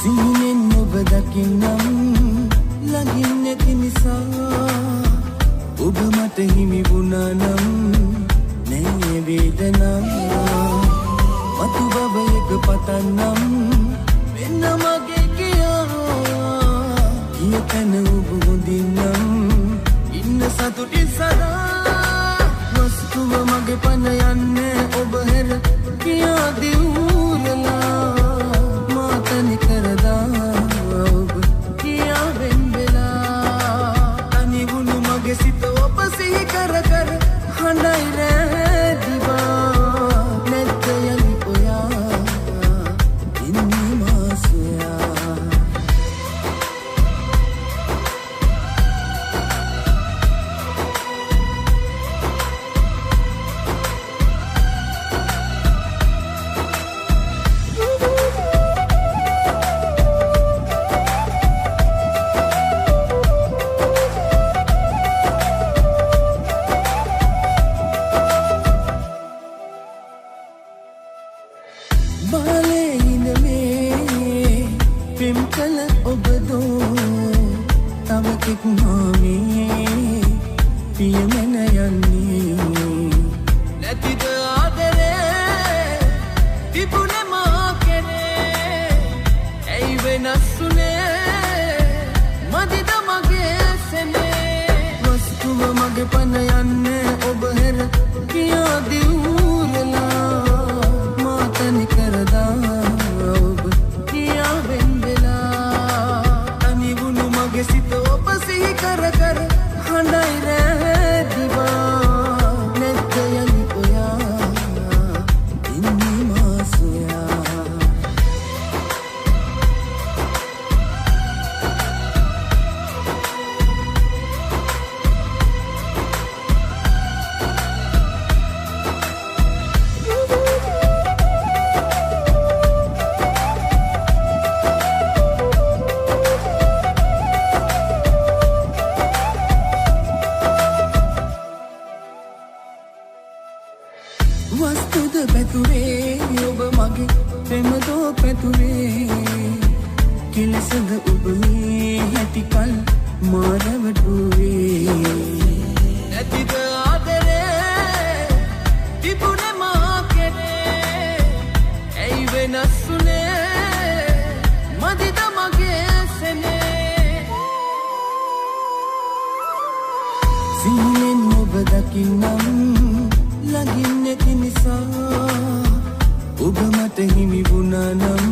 සිහිනෙන් ඔබ දකින්නම් ළඟින් නැති නිසා ඔබ මට හිමි වුණා නම් නෑ වේදනාව මතු බබයක පතන්නම් වෙන මගේ කියා තැන ඔබ හොඳින්නම් ඉන්න සතුටින් සදා වස්තුව මගේ පන යන්නේ ඔබ හැර කියා දිවුරලා මා තනි කරදා ඔබ කියා වෙන් වෙලා තනි වුණු මගේ සිත ඔබ සිහි කර කර හඬයි රෑ දිවා නැත්ත යලි ඔයා ඉන්නේ මා සොයා बाले इन में प्रेम कल ओबदो तब के कुमामी पिय में नयनी नती द आदरे तिपुने मां करे ऐ वे नसुने मदिद मगे सने वस्तु मगे पन यन्ने ओब हेर किया दिउरला तनि करदा ඔබ කියා වෙන් වෙලා තනි වුණු මගේ සිත ඔබ සිහි කර කර හඬයි රෑ දිවා නැත්ත යලි ඔයා ඉන්නේ මා සොයා වස්තුද පැතුරේ ඔබ මගේ ප්‍රේමදෝ පැතුරේ කෙලසද ඔබ මේ හැටිකල් මාරවටුවේ නැතිද ආදරේ තිබුණේ මා කෙරේ ඇයි වෙනස්ුනේ මදිද මගේ සෙනේ සිහිනෙන් ඔබ දකින්නම් ළඟින් නැති නිසා ඔබ මට හිමි වුණා නම්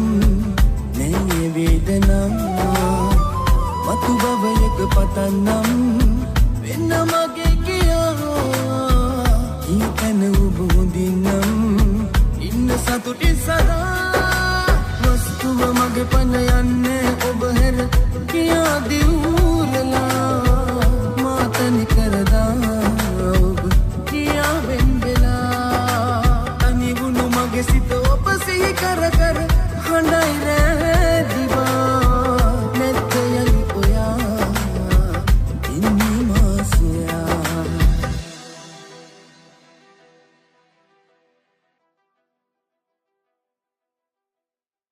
නෑ වේදනාව මතු බබයක පතන්නම් වෙන මගේ කියා තැන ඔබ හොඳින්නම් ඉන්න සතුටින් සදා වස්තුව මගේ පන යන්නේ